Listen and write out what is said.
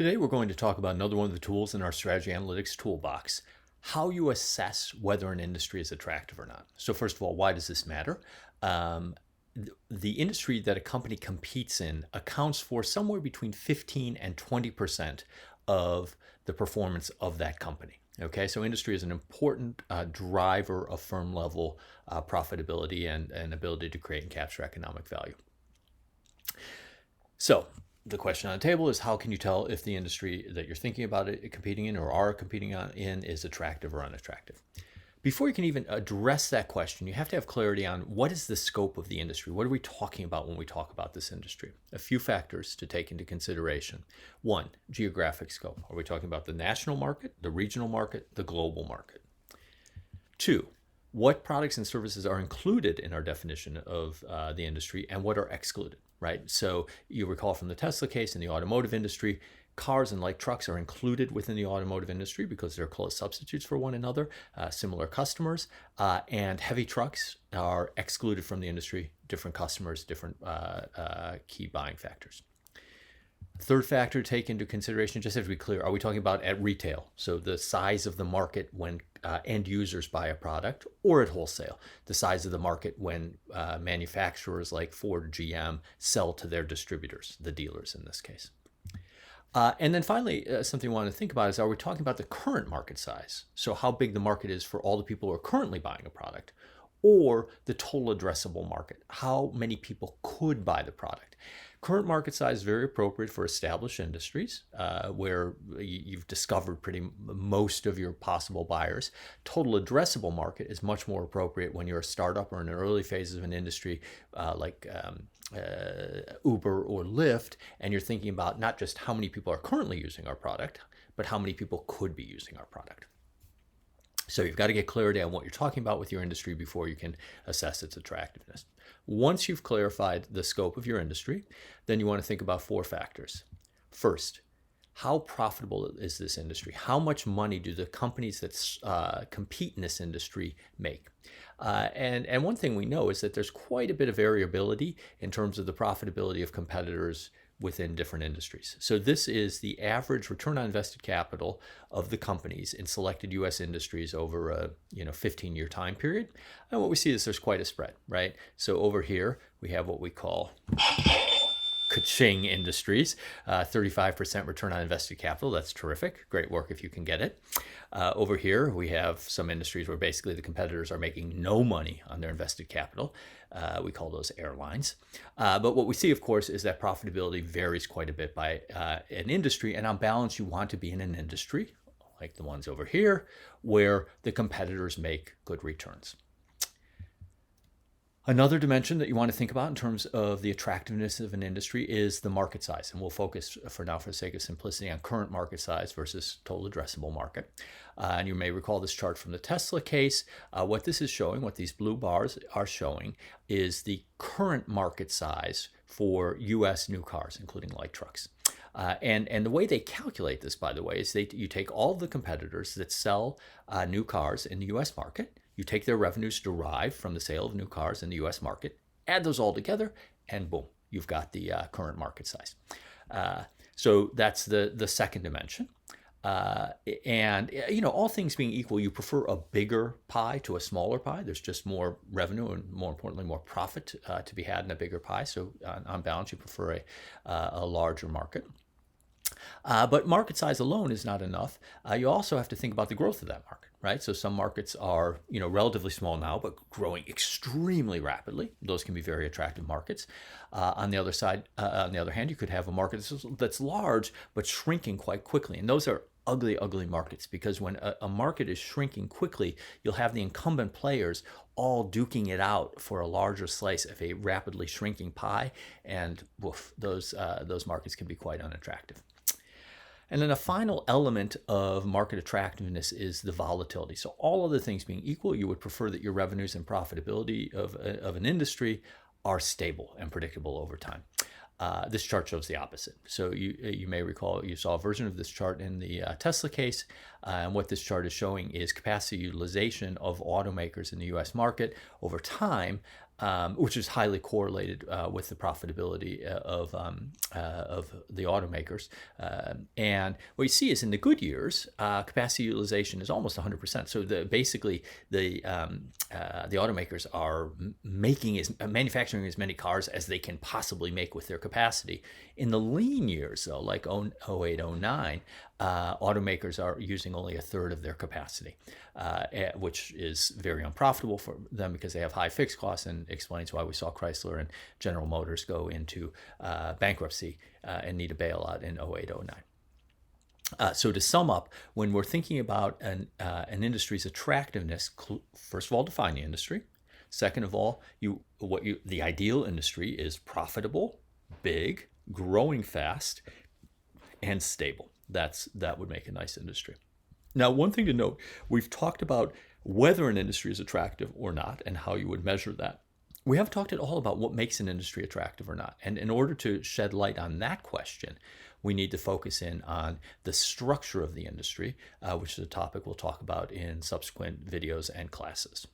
Today we're going to talk about another one of the tools in our strategy analytics toolbox, how you assess whether an industry is attractive or not. So first of all, why does this matter? The industry that a company competes in accounts for somewhere between 15 and 20% of the performance of that company. Okay, so industry is an important driver of firm level profitability and ability to create and capture economic value. So the question on the table is, how can you tell if the industry that you're thinking about competing in or are competing in is attractive or unattractive? Before you can even address that question, you have to have clarity on what is the scope of the industry. What are we talking about when we talk about this industry? A few factors to take into consideration. One, geographic scope. Are we talking about the national market, the regional market, the global market? Two, what products and services are included in our definition of the industry and what are excluded, right? So you recall from the Tesla case in the automotive industry, cars and light trucks are included within the automotive industry because they're close substitutes for one another, similar customers, and heavy trucks are excluded from the industry, different customers, different key buying factors. Third factor to take into consideration, just have to be clear, are we talking about at retail? So the size of the market when end users buy a product, or at wholesale, the size of the market when manufacturers like Ford or GM sell to their distributors, the dealers in this case. And then finally, something we want to think about is, are we talking about the current market size? So how big the market is for all the people who are currently buying a product, or the total addressable market? How many people could buy the product? Current market size is very appropriate for established industries where you've discovered most of your possible buyers. Total addressable market is much more appropriate when you're a startup or in the early phases of an industry like Uber or Lyft, and you're thinking about not just how many people are currently using our product, but how many people could be using our product. So you've got to get clarity on what you're talking about with your industry before you can assess its attractiveness. Once you've clarified the scope of your industry, then you want to think about four factors. First, how profitable is this industry? How much money do the companies that compete in this industry make? And one thing we know is that there's quite a bit of variability in terms of the profitability of competitors within different industries. So this is the average return on invested capital of the companies in selected U.S. industries over a 15-year time period. And what we see is there's quite a spread, right? So over here, we have what we call ka-ching industries, 35% return on invested capital. That's terrific. Great work if you can get it. Over here, we have some industries where basically the competitors are making no money on their invested capital. We call those airlines. But what we see, of course, is that profitability varies quite a bit by an industry. And on balance, you want to be in an industry like the ones over here where the competitors make good returns. Another dimension that you want to think about in terms of the attractiveness of an industry is the market size. And we'll focus for now, for the sake of simplicity, on current market size versus total addressable market. And you may recall this chart from the Tesla case. What this is showing, what these blue bars are showing, is the current market size for U.S. new cars, including light trucks. And the way they calculate this, by the way, is you take all of the competitors that sell new cars in the U.S. market. You take their revenues derived from the sale of new cars in the U.S. market, add those all together, and boom, you've got the current market size. So that's the second dimension. And all things being equal, you prefer a bigger pie to a smaller pie. There's just more revenue and, more importantly, more profit to be had in a bigger pie. So on balance, you prefer a larger market. But market size alone is not enough. You also have to think about the growth of that market, right? So some markets are, relatively small now, but growing extremely rapidly. Those can be very attractive markets. On the other hand, you could have a market that's large, but shrinking quite quickly. And those are ugly, ugly markets, because when a market is shrinking quickly, you'll have the incumbent players all duking it out for a larger slice of a rapidly shrinking pie. And woof, those markets can be quite unattractive. And then a final element of market attractiveness is the volatility. So all other things being equal, you would prefer that your revenues and profitability of an industry are stable and predictable over time. This chart shows the opposite. So you may recall you saw a version of this chart in the Tesla case. And what this chart is showing is capacity utilization of automakers in the U.S. market over time. which is highly correlated with the profitability of the automakers. And what you see is in the good years, capacity utilization is almost 100%. So basically the automakers are manufacturing as many cars as they can possibly make with their capacity. In the lean years, though, like 08, 09, automakers are using only a third of their capacity, which is very unprofitable for them because they have high fixed costs, and explains why we saw Chrysler and General Motors go into bankruptcy and need a bailout in 08, 09. So to sum up, when we're thinking about an industry's attractiveness, first of all, define the industry. Second of all, the ideal industry is profitable, big, growing fast, and stable. That would make a nice industry. Now, one thing to note, we've talked about whether an industry is attractive or not and how you would measure that. We haven't talked at all about what makes an industry attractive or not. And in order to shed light on that question, we need to focus in on the structure of the industry, which is a topic we'll talk about in subsequent videos and classes.